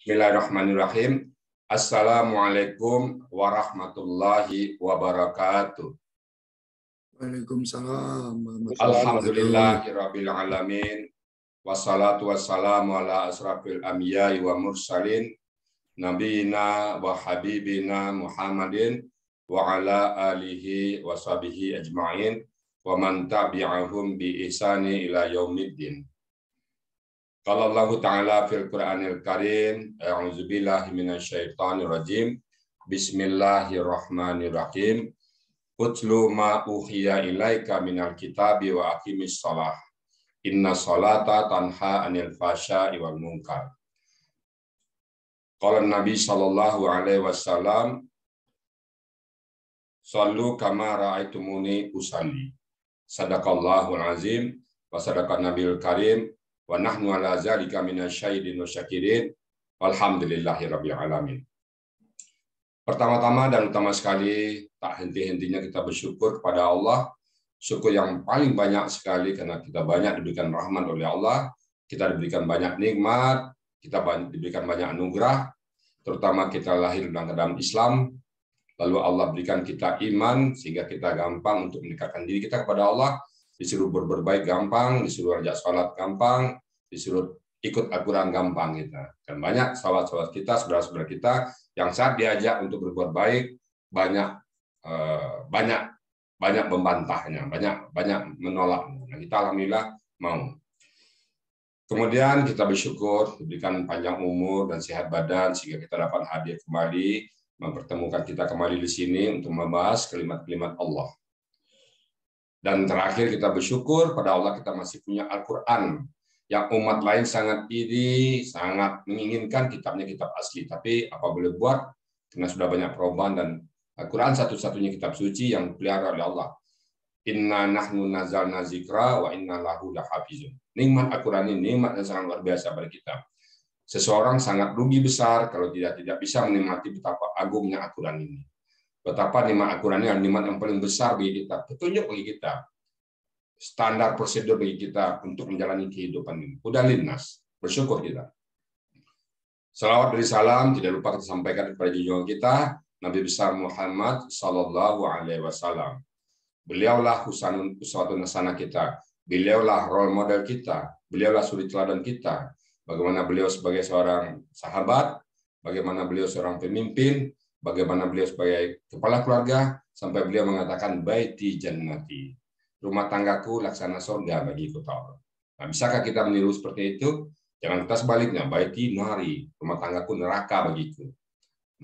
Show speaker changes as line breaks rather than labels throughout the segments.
Bismillahirrahmanirrahim. Assalamualaikum warahmatullahi wabarakatuh.
Waalaikumsalam warahmatullahi wabarakatuh.
Alhamdulillahirabbil alamin. Wassalatu wassalamu ala asrafil anbiya'i wa mursalin nabiyina wa habibina Muhammadin wa ala alihi wa sahbihi ajma'in wa man tabi'ahum bi ihsani ila yaumiddin. Qala Allah Ta'ala fil Qur'anil Karim, a'udzubillahi minasyaitonir rajim. Bismillahirrahmanirrahim. Utlu ma uhiya ilaika minal kitabi wa aqimis shalah. Inna sholata tanha 'anil fahsya'i wal munkar. Qala Nabi sallallahu alaihi wasallam, "Shallu kama ra'aitumuni usalli." Sadaqallahul azim wa sadaqan nabiyul karim. Wa nahnu ala zalika minasyahidin wa syakirin. Alhamdulillahirabbil alamin. Pertama-tama dan utama sekali, tak henti-hentinya kita bersyukur kepada Allah. Syukur yang paling banyak sekali karena kita banyak diberikan rahmat oleh Allah, kita diberikan banyak nikmat, kita diberikan banyak anugerah, terutama kita lahir dalam keadaan Islam. Lalu Allah berikan kita iman sehingga kita gampang untuk mendekatkan diri kita kepada Allah. Disuruh berbaik gampang, disuruh ajak sholat gampang, disuruh ikut Al-Quran gampang kita. Dan banyak sahabat-sahabat kita, saudara-saudara kita yang saat diajak untuk berbuat baik banyak membantahnya, banyak menolaknya. Nah, kita alhamdulillah mau. Kemudian kita bersyukur diberikan panjang umur dan sehat badan sehingga kita dapat hadir kembali, mempertemukan kita kembali di sini untuk membahas kalimat-kalimat Allah. Dan terakhir kita bersyukur pada Allah kita masih punya Al-Quran yang umat lain sangat iri, sangat menginginkan kitabnya kitab asli. Tapi apa boleh buat, karena sudah banyak perubahan dan Al-Quran satu-satunya kitab suci yang dipelihara oleh Allah. Inna nahnu nazalna zikra wa inna lahu lahafizun. Nikmat Al-Quran ini nikmat yang sangat luar biasa bagi kita. Seseorang sangat rugi besar kalau tidak bisa menikmati betapa agungnya Al-Quran ini. Betapa nikmat Al-Quran ini adalah nikmat yang paling besar bagi kita, petunjuk bagi kita, standar prosedur bagi kita untuk menjalani kehidupan ini. Udah linnas, bersyukur kita. Salawat dan salam tidak lupa kita sampaikan kepada junjungan kita, Nabi besar Muhammad Sallallahu Alaihi Wasallam. Beliaulah uswatun hasanah kita, beliaulah role model kita, beliaulah suri teladan kita. Bagaimana beliau sebagai seorang sahabat, bagaimana beliau seorang pemimpin, bagaimana beliau sebagai kepala keluarga, sampai beliau mengatakan baiti jannati, rumah tanggaku laksana surga bagiku ta'ala. Nah, bisakah kita meniru seperti itu? Jangan kita sebaliknya, baiti nari, rumah tanggaku neraka bagiku.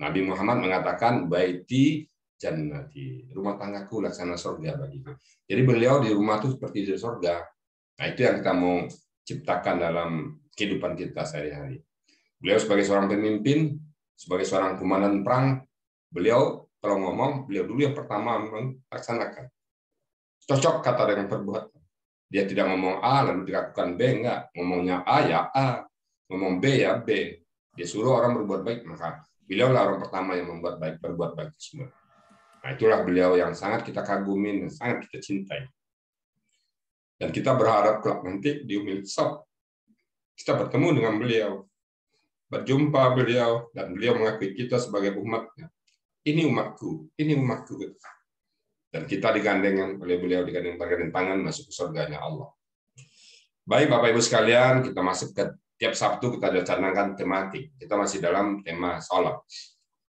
Nabi Muhammad mengatakan baiti jannati, rumah tanggaku laksana surga bagiku. Jadi beliau di rumah itu seperti di surga. Nah, itu yang kita mau ciptakan dalam kehidupan kita sehari-hari. Beliau sebagai seorang pemimpin, sebagai seorang komandan perang, beliau kalau ngomong, beliau dulu yang pertama melaksanakan. Cocok kata dengan perbuatan. Dia tidak ngomong A lalu dilakukan B, enggak. Ngomongnya A ya A, ngomong B ya B. Dia suruh orang berbuat baik, maka beliau lah orang pertama yang berbuat baik semua. Nah, itulah beliau yang sangat kita kagumin dan sangat kita cintai. Dan kita berharap kelak nanti di Yaumil Hisab kita bertemu dengan beliau, berjumpa beliau, dan beliau mengakui kita sebagai umatnya. Ini umatku, ini umatku. Dan kita digandeng oleh beliau, digandeng tangan masuk ke surganya Allah. Baik Bapak Ibu sekalian, kita masuk ke tiap Sabtu kita ada canangkan tematik. Kita masih dalam tema sholat.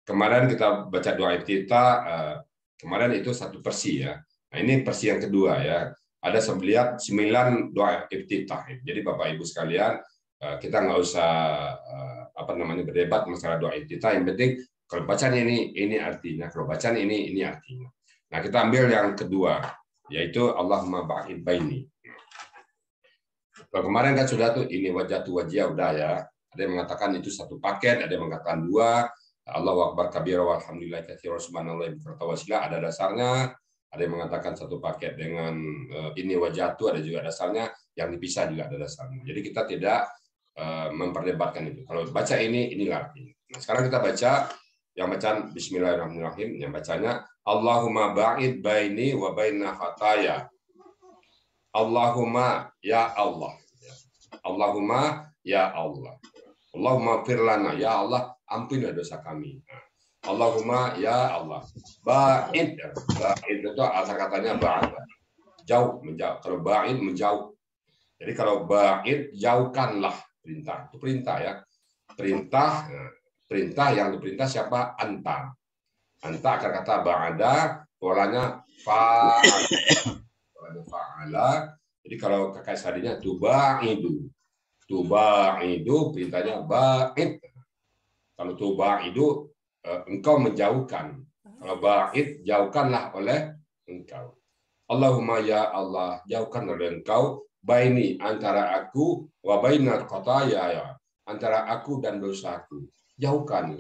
Kemarin kita baca doa iftitah, kemarin itu satu versi ya. Nah, ini versi yang kedua ya. Ada 9 doa iftitah. Jadi Bapak Ibu sekalian, kita nggak usah berdebat masalah doa iftitah. Yang penting kalau bacaan ini artinya, kalau bacaan ini artinya. Nah, kita ambil yang kedua, yaitu Allahumma ba'id baini. Kalau kemarin kan sudah tuh ini wajah udah ya. Ada yang mengatakan itu satu paket, ada yang mengatakan 2. Allahu akbar kabira walhamdulillah katsiran subhanallah wa ada dasarnya. Ada yang mengatakan satu paket dengan ini wajah ada juga dasarnya, yang dipisah juga ada dasarnya. Jadi kita tidak memperdebatkan itu. Kalau baca inilah artinya. Nah, sekarang kita baca yang bacaan Bismillahirrahmanirrahim, yang bacanya Allahumma ba'id baini wa baina khataya. Allahumma ya Allah. Allahumma ya Allah. Allahumma fir lana, ya Allah ampunilah dosa kami. Allahumma ya Allah. Ba'id. Ba'id itu asal katanya ba'ad. Jauh, menjauh. Kalau ba'id menjauh. Jadi kalau ba'id jauhkanlah, perintah. Itu perintah ya. Perintah yang diperintah siapa? Anta. Anta akan kata ba'ada, polanya fa'ala. Jadi kalau kakak sadinya tuba'idu. Tuba'idu perintahnya ba'id. Kalau tuba'idu engkau menjauhkan. Kalau ba'id jauhkanlah oleh engkau. Allahumma ya Allah, jauhkan oleh engkau baini antara aku wa bainal qataya, antara aku dan dosaku. Jauhkan.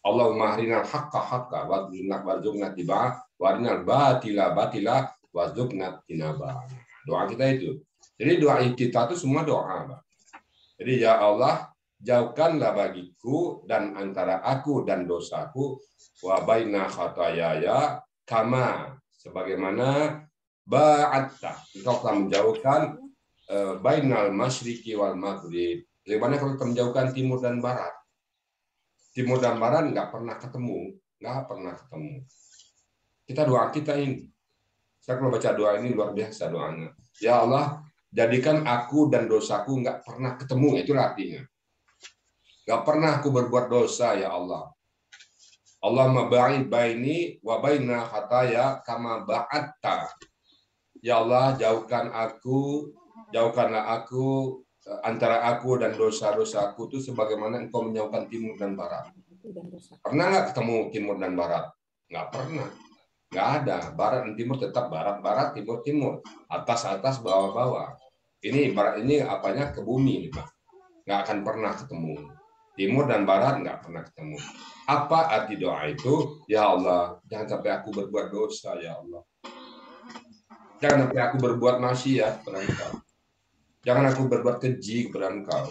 Allahumma arinal haqqa haqqa warzuqna tibaa wa arinal batila batila warzuqna tinaba. Doa kita itu. Jadi doa kita itu semua doa, Pak. Jadi ya Allah, jauhkanlah bagiku dan antara aku dan dosaku wa baina khatayaya kama sebagaimana ba'atta engkau telah menjauhkan bainal masyriqi wal maghrib. Bagaimana kalau menjauhkan timur dan barat? Timur dan barat nggak pernah ketemu, nggak pernah ketemu. Kita doa kita ini. Saya kalau baca doa ini luar biasa doanya. Ya Allah, jadikan aku dan dosaku nggak pernah ketemu, itu artinya. Nggak pernah aku berbuat dosa, ya Allah. Allahumma ba'id baini wa baina khataya kama ba'atta. Ya Allah, jauhkanlah aku antara aku dan dosa-dosaku itu sebagaimana engkau menjauhkan timur dan barat. Pernah nggak ketemu timur dan barat? Nggak pernah. Nggak ada. Barat dan timur tetap barat-barat, timur-timur. Atas-atas, bawah-bawah. Ini barat ini apanya ke bumi, Pak. Nggak akan pernah ketemu. Timur dan barat nggak pernah ketemu. Apa arti doa itu? Ya Allah, jangan sampai aku berbuat dosa, ya Allah. Jangan sampai aku berbuat maksiat kepada Engkau. Jangan aku berbuat keji kepada Engkau.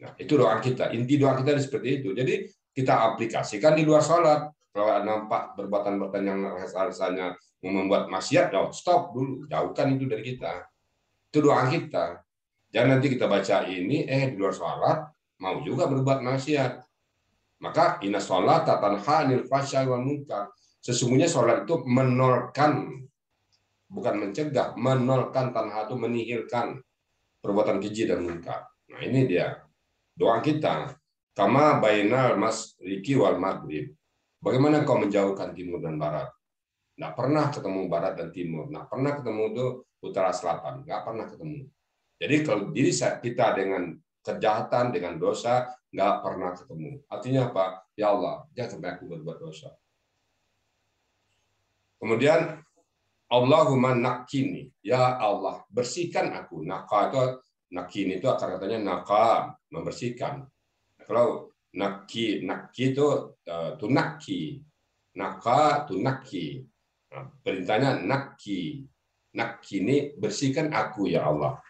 Nah, itu doa kita. Inti doa kita seperti itu. Jadi kita aplikasikan di luar sholat. Kalau nampak perbuatan-perbuatan yang rasanya membuat maksiat, stop dulu. Jauhkan itu dari kita. Itu doa kita. Jangan nanti kita baca ini, di luar sholat, mau juga berbuat maksiat. Maka inna sholat tanha 'anil fahsya'i wal munkar. Sesungguhnya sholat itu menolkan, bukan mencegah, menolkan, tanha itu menihilkan perbuatan keji dan munkar. Nah ini dia doa kita. Kama bainal masyriqi wal maghrib. Bagaimana kau menjauhkan timur dan barat? Nggak pernah ketemu barat dan timur. Nggak pernah ketemu itu utara selatan. Nggak pernah ketemu. Jadi kalau diri kita dengan kejahatan, dengan dosa, nggak pernah ketemu. Artinya apa? Ya Allah, jangan sampai aku berbuat dosa. Kemudian Allahumma nakini, ya Allah, bersihkan aku. Naka itu, nakini itu akar katanya naka, membersihkan. Kalau naki itu tunaki, naka tunaki. Nah, perintahnya naki, nakini, bersihkan aku ya Allah.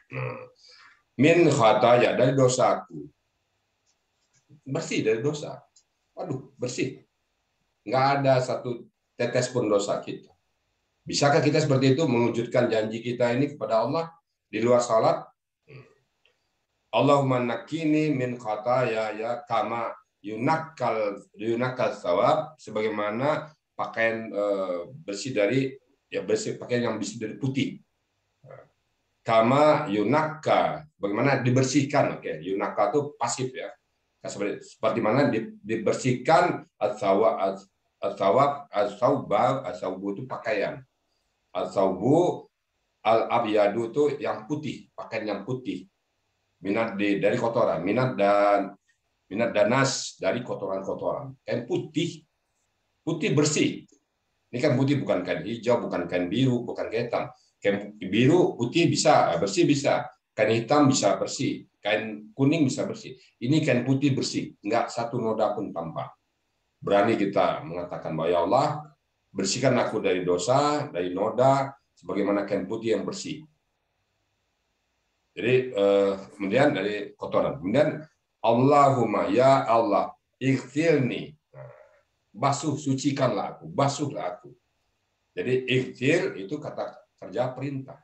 Min khataya, dari dosaku. Bersih dari dosa. Waduh, bersih. Nggak ada satu tetes pun dosa kita. Bisakah kita seperti itu mewujudkan janji kita ini kepada Allah di luar salat? Allahumma nakini min khataya ya kama yunakkal sawab, sebagaimana pakaian bersih dari pakaian yang bersih dari putih. Kama yunakka, bagaimana dibersihkan. Oke, yunakka itu pasif ya. Seperti mana dibersihkan as-sawbu itu pakaian. Al-sawbu al-abyadu itu yang putih, pakaian yang putih. Dari kotoran, minat danas dari kotoran-kotoran. Kain putih bersih. Ini kan putih, bukan kain hijau, bukan kain biru, bukan kain hitam. Kain biru, putih bisa, bersih bisa. Kain hitam bisa bersih. Kain kuning bisa bersih. Ini kain putih bersih, nggak satu noda pun tampak. Berani kita mengatakan bahwa ya Allah, bersihkan aku dari dosa, dari noda, sebagaimana kain putih yang bersih. Jadi kemudian dari kotoran. Kemudian Allahumma ya Allah, ighfirni, basuh, sucikanlah aku, basuhlah aku. Jadi ighfir itu kata kerja perintah.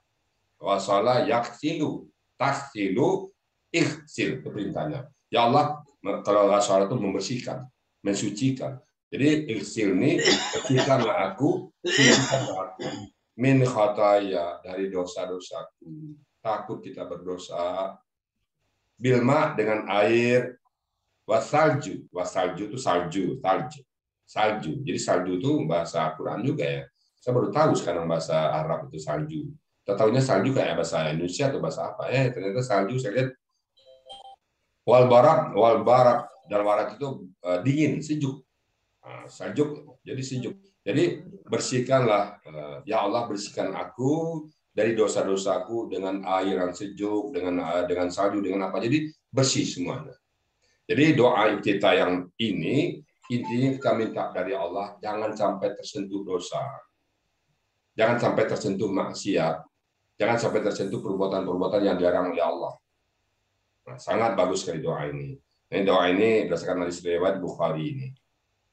Wasala yaghsilu, taghsilu, Ighsil itu perintahnya. Ya Allah, kalau sholat itu membersihkan, mensucikan. Jadi ighsil ini, bersihkanlah aku, sucikanlah aku. Min khataya, dari dosa-dosaku. Takut kita berdosa. Bilma, dengan air. Wasalju itu salju, salju. Jadi salju itu bahasa Quran juga ya. Saya baru tahu sekarang bahasa Arab itu salju. Kita tahunya salju kayak bahasa Indonesia atau bahasa apa? Ternyata salju saya lihat wal barak dalam barat itu dingin, sejuk. Salju jadi sejuk. Jadi bersihkanlah ya Allah, bersihkan aku dari dosa-dosaku dengan air yang sejuk, dengan salju, dengan apa. Jadi bersih semuanya. Jadi doa kita yang ini, intinya kita minta dari Allah, jangan sampai tersentuh dosa. Jangan sampai tersentuh maksiat. Jangan sampai tersentuh perbuatan-perbuatan yang dilarang oleh Allah. Nah, sangat bagus sekali doa ini. Ini doa ini berdasarkan hadis riwayat Bukhari ini.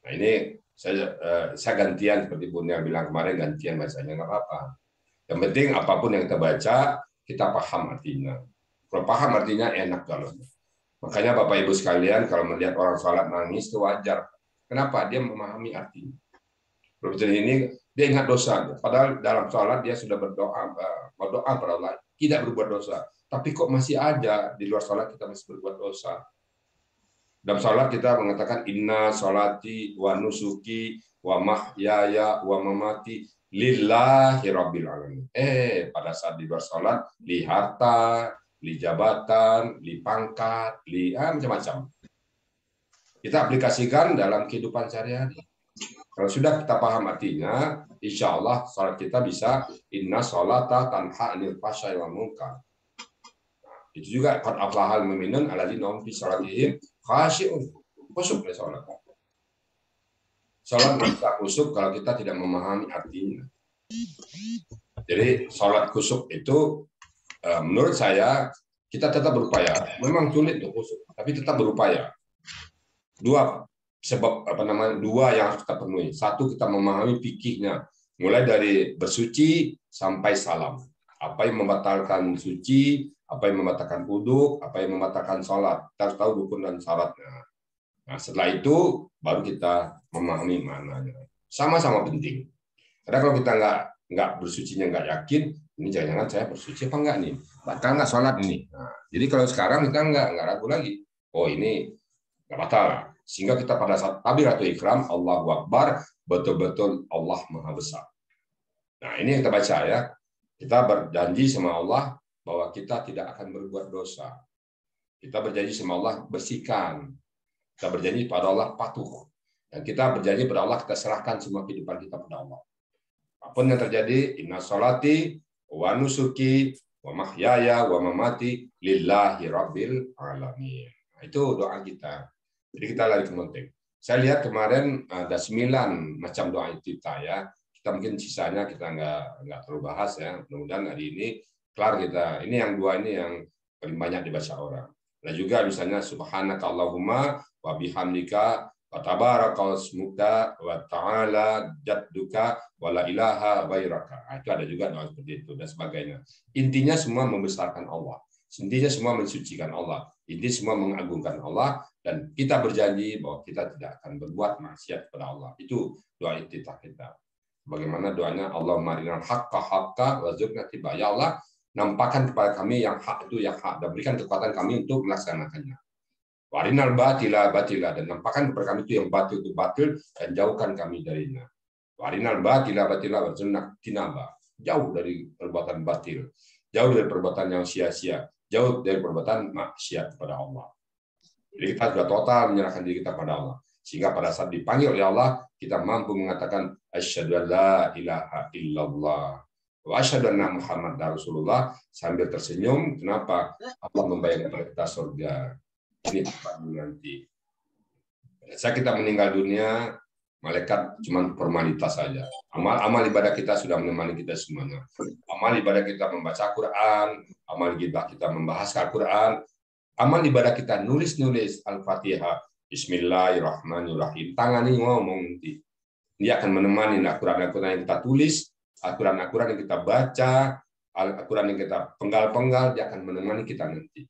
Nah, ini saya gantian, seperti Bunya bilang kemarin, gantian bahasanya, nggak apa-apa. Yang penting apapun yang kita baca, kita paham artinya. Kalau paham artinya enak kalau. Makanya Bapak Ibu sekalian, kalau melihat orang sholat nangis itu wajar. Kenapa? Dia memahami artinya. Begitu ini dia ingat dosa. Padahal dalam sholat dia sudah berdoa pada Allah, tidak berbuat dosa. Tapi kok masih aja di luar sholat kita masih berbuat dosa. Dalam sholat kita mengatakan inna sholati wa nusuki wa mahyaya wa mamati lillahi rabbil alamin. Pada saat di luar sholat, li harta, li jabatan, li pangkat, macam-macam. Kita aplikasikan dalam kehidupan sehari-hari. Kalau sudah kita paham artinya, insya Allah salat kita bisa inna sholata tanha anil fahsya'i wal munkar. Itu juga qad aflahal mu'minun alladzina hum fi sholatihim khashi'un. Khusyuk dari salat. Salat bisa khusyuk kalau kita tidak memahami artinya. Jadi salat khusyuk itu menurut saya kita tetap berupaya. Memang sulit untuk khusyuk, tapi tetap berupaya. Dua yang harus kita penuhi. Satu, kita memahami fikihnya, mulai dari bersuci sampai salam. Apa yang membatalkan suci, apa yang membatalkan wudhu, apa yang membatalkan sholat. Kita harus tahu rukun dan syaratnya. Nah, setelah itu baru kita memahami maknanya. Sama-sama penting. Karena kalau kita nggak bersucinya, nggak yakin, ini jangan-jangan saya bersuci apa enggak nih? Batal nggak sholat ini? Nah, jadi kalau sekarang kita nggak ragu lagi. Oh, ini nggak batal. Sehingga kita pada saat takbiratul ihram, Allahu Akbar, betul-betul Allah Maha Besar. Nah, ini yang kita baca ya. Kita berjanji sama Allah bahwa kita tidak akan berbuat dosa. Kita berjanji sama Allah bersihkan. Kita berjanji pada Allah patuh. Dan kita berjanji pada Allah, kita serahkan semua kehidupan kita pada Allah. Apapun yang terjadi, inna sholati wa nusuki wa mahyaya wa mamati lillahi rabbil alamin. Nah, itu doa kita. Jadi kita lari ke monteng. Saya lihat kemarin ada 9 macam doa kita ya. Kita mungkin sisanya kita nggak terlalu bahas ya. Mudah-mudahan hari ini kelar kita. Ini yang 2 ini yang paling banyak dibaca orang. Nah juga misalnya subhanaka Allahumma wa bihamdika wa tabaraka ismuka wa ta'ala jadduka wa la ilaha ghairaka. Nah, itu ada juga doa seperti itu dan sebagainya. Intinya semua membesarkan Allah. Intinya semua mensucikan Allah. Intinya semua mengagungkan Allah. Dan kita berjanji bahwa kita tidak akan berbuat maksiat kepada Allah. Itu doa iftitah kita. Bagaimana doanya? Allahumma arinal haqqa haqqa warzuqna tiba. Ya Allah, nampakkan kepada kami yang hak itu yang hak dan berikan kekuatan kami untuk melaksanakannya. Warinal batila batila, dan nampakkan kepada kami itu yang batil itu batil dan jauhkan kami darinya. Warinal batila batila warzuqna tinaba. Jauh dari perbuatan batil, jauh dari perbuatan yang sia-sia, jauh dari perbuatan maksiat kepada Allah. Jadi kita sudah total menyerahkan diri kita pada Allah. Sehingga pada saat dipanggil oleh Allah, kita mampu mengatakan asyhadu an la ilaha illallah wa asyhadu anna Muhammadar Rasulullah sambil tersenyum. Kenapa? Allah membayangkan kepada kita surga. Ini tempatnya nanti. Saat kita meninggal dunia, malaikat cuma formalitas saja. Amal ibadah kita sudah menemani kita semuanya. Amal ibadah kita membaca Quran, amal ibadah kita membahas Al-Quran, amal ibadah kita nulis Al-Fatihah, Bismillahirrahmanirrahim. Tangan ini ngomong nanti. Dia akan menemani Al-Quran yang kita tulis, Al-Quran yang kita baca, Al-Quran yang kita penggal-penggal, dia akan menemani kita nanti.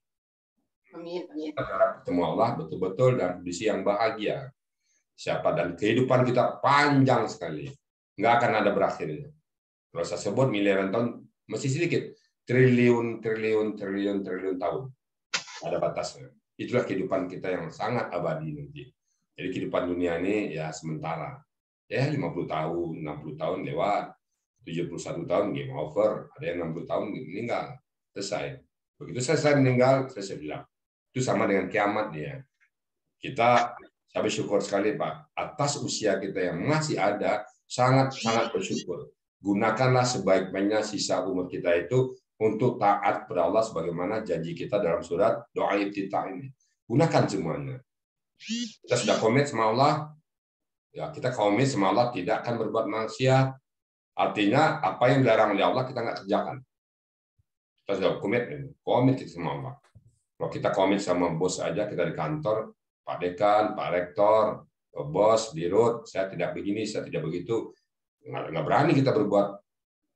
Amin. Amin.
Kita berharap ketemu Allah betul-betul dalam kondisi yang bahagia. Siapa dan kehidupan kita panjang sekali, nggak akan ada berakhirnya. Kalau saya sebut miliaran tahun masih sedikit, triliun tahun, ada batasnya. Itulah kehidupan kita yang sangat abadi nanti. Jadi kehidupan dunia ini ya sementara, ya 50 tahun, 60 tahun lewat, 71 tahun game over, ada yang 60 tahun meninggal, selesai. Begitu selesai meninggal, selesai bilang. Itu sama dengan kiamat dia. Kita saya bersyukur sekali Pak atas usia kita yang masih ada, sangat bersyukur. Gunakanlah sebaik-baiknya sisa umur kita itu untuk taat kepada Allah sebagaimana janji kita dalam surat doa iftitah ini. Gunakan semuanya. Kita sudah komit sama Allah, ya kita komit sama Allah tidak akan berbuat maksiat. Artinya apa yang dilarang oleh Allah kita nggak kerjakan. Kita sudah komit kita sama Allah. Kalau kita komit sama bos aja, kita di kantor, Pak Dekan, Pak Rektor, Bos, Dirut, saya tidak begini, saya tidak begitu. Nggak berani kita berbuat.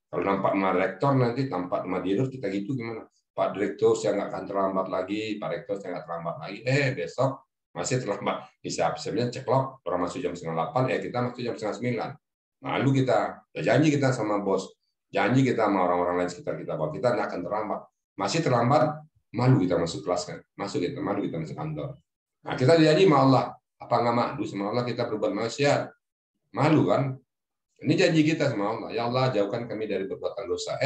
Kalau nampak sama Rektor nanti, nampak sama Dirut, kita gitu gimana? Pak Direktur, saya nggak akan terlambat lagi. Pak Rektor, saya nggak terlambat lagi. Besok masih terlambat. Bisa-bisanya ceklok, orang masuk jam 7:30, kita masuk jam 8:30. Malu kita. Janji kita sama bos. Janji kita sama orang-orang lain sekitar kita, bahwa kita nggak akan terlambat. Masih terlambat, malu kita masuk kelas kan? Malu kita masuk kantor. Nah, kita jadi sama Allah. Apa nggak malu sama Allah kita berbuat maksiat? Malu kan? Ini janji kita sama Allah. Ya Allah, jauhkan kami dari perbuatan dosa.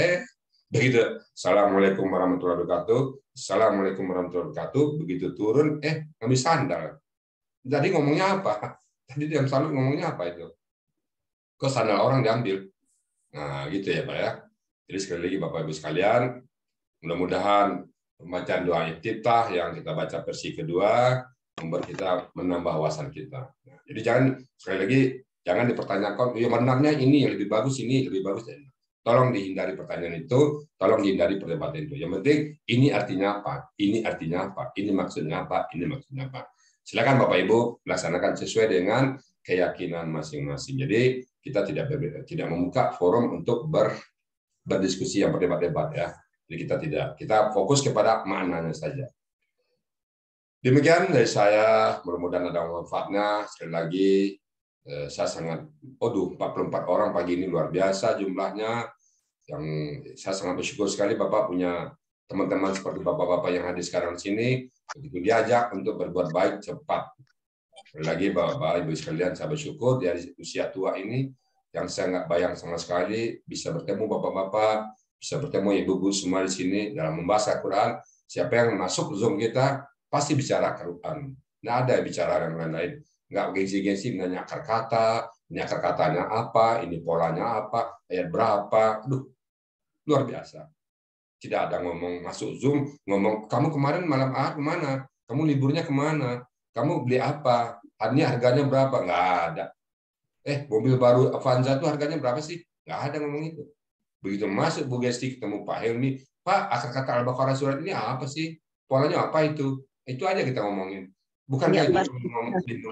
Begitu. Assalamualaikum warahmatullahi wabarakatuh. Assalamualaikum warahmatullahi wabarakatuh. Begitu turun, ngambil sandal. Jadi ngomongnya apa? Tadi dia selalu ngomongnya apa itu? Kok sandal orang diambil? Nah, gitu ya Pak ya. Jadi sekali lagi Bapak Ibu sekalian, mudah-mudahan pembacaan doa iftitah yang kita baca versi kedua membuat kita menambah wawasan kita. Nah, jadi jangan sekali lagi jangan dipertanyakan, ya benarnya ini yang lebih bagus, ini lebih bagus. Tolong dihindari pertanyaan itu, tolong dihindari perdebatan itu. Yang penting ini artinya apa? Ini artinya apa? Ini maksudnya apa? Ini maksudnya apa? Silakan Bapak Ibu laksanakan sesuai dengan keyakinan masing-masing. Jadi kita tidak membuka forum untuk berdiskusi yang berdebat-debat ya. Jadi kita fokus kepada maknanya saja. Demikian dari saya, mudah-mudahan ada manfaatnya. Sekali lagi, saya sangat, 44 orang pagi ini luar biasa jumlahnya. Yang saya sangat bersyukur sekali Bapak punya teman-teman seperti Bapak-Bapak yang hadir sekarang di sini, begitu diajak untuk berbuat baik cepat. Sekali lagi Bapak Ibu sekalian, saya bersyukur dari usia tua ini, yang saya nggak bayang sama sekali, bisa bertemu Bapak-Bapak, bisa bertemu Ibu-Ibu semua di sini dalam membahas Al-Quran. Siapa yang masuk Zoom kita, pasti bicara Al-Quran. Nggak ada bicara yang lain-lain. Nggak gengsi-gengsi menanya akar kata, ini akar katanya apa, ini polanya apa, ayat berapa. Aduh, luar biasa. Tidak ada ngomong masuk Zoom, ngomong, kamu kemarin malam kemana? Kamu liburnya kemana? Kamu beli apa? Ini harganya berapa? Nggak ada. Mobil baru Avanza itu harganya berapa sih? Nggak ada ngomong itu. Begitu masuk Bu Gesti ketemu Pak Helmi, Pak, akar kata Al-Baqarah surat ini apa sih? Polanya apa itu? Itu aja kita ngomongin. Bukan kayak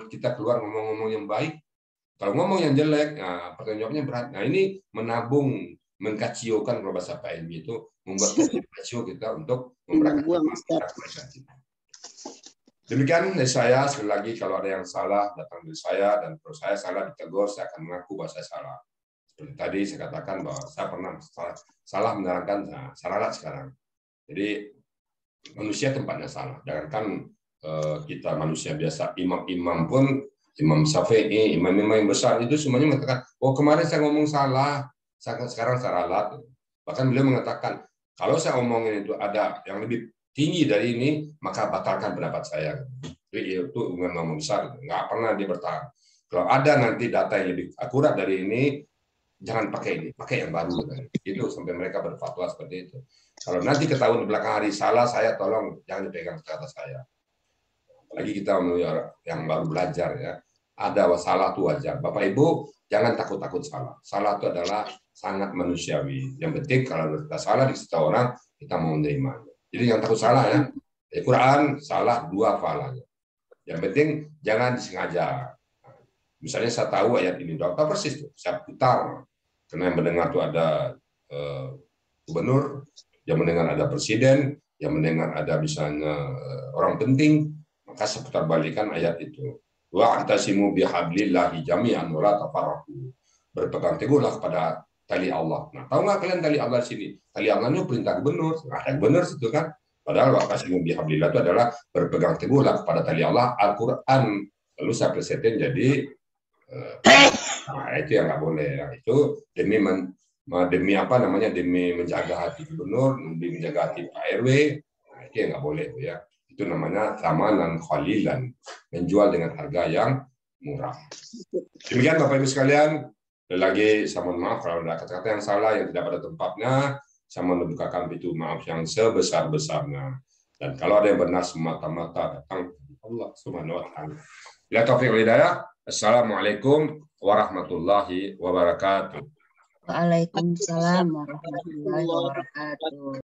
kita keluar ngomong-ngomong yang baik. Kalau ngomong yang jelek, nah, pertanyaan jawabnya berat. Nah, ini menabung, mengkaciokan kalau bahasa Pak Helmi itu, membuat kacio kita untuk memberangkatkan kita. Demikian dari saya, sekali lagi kalau ada yang salah datang dari saya, dan kalau saya salah ditegur, saya akan mengaku bahwa saya salah. Seperti tadi saya katakan bahwa saya pernah salah menerangkan syararat sekarang. Jadi manusia tempatnya salah. Jangankan kita manusia biasa, imam-imam pun, Imam Syafi'i, imam-imam yang besar itu semuanya mengatakan, kemarin saya ngomong salah, sekarang saya ralat. Bahkan beliau mengatakan, kalau saya omongin itu ada yang lebih tinggi dari ini, maka batalkan pendapat saya. Jadi itu ngomong besar, nggak pernah dia bertahan. Kalau ada nanti data yang lebih akurat dari ini, jangan pakai ini, pakai yang baru. Itu sampai mereka berfatwa seperti itu. Kalau nanti ketahuan di belakang hari salah, saya tolong jangan dipegang kata saya. Apalagi kita yang baru belajar ya, ada salah itu wajar. Bapak Ibu jangan takut-takut salah. Salah itu adalah sangat manusiawi. Yang penting kalau kita salah di satu orang, kita mau menerima. Jadi yang takut salah ya. Quran salah 2 falanya. Yang penting jangan disengaja. Misalnya saya tahu ayat ini, tahu persis tuh, saya putar. Karena yang mendengar tuh ada gubernur, yang mendengar ada presiden, yang mendengar ada misalnya orang penting, maka seputar balikan ayat itu. Wa'tasimu bihablillahi jami'an wa la tafarraqu. Berpegang teguhlah kepada tali Allah. Nah, tahu nggak kalian tali Allah di sini? Tali Allah itu perintah gubernur. Ada gubernur situ kan? Padahal wa'tasimu bihablillah itu adalah berpegang teguhlah kepada tali Allah, Al-Quran. Lalu saya presetin jadi nah, itu yang nggak boleh. Nah, itu demi apa namanya, demi menjaga hati gubernur, demi menjaga hati Pak RW. Nah, itu yang nggak boleh ya. Itu namanya thamanan khalilan, menjual dengan harga yang murah. Demikian Bapak Ibu sekalian. Lagi saya mohon maaf kalau ada kata-kata yang salah yang tidak pada tempatnya. Saya membukakan pintu maaf yang sebesar-besarnya. Dan kalau ada yang benar semata-mata datang dari Allah Subhanahu wa taala. Bila taufiq wal hidayah. Assalamualaikum warahmatullahi wabarakatuh.
Waalaikumsalam warahmatullahi wabarakatuh.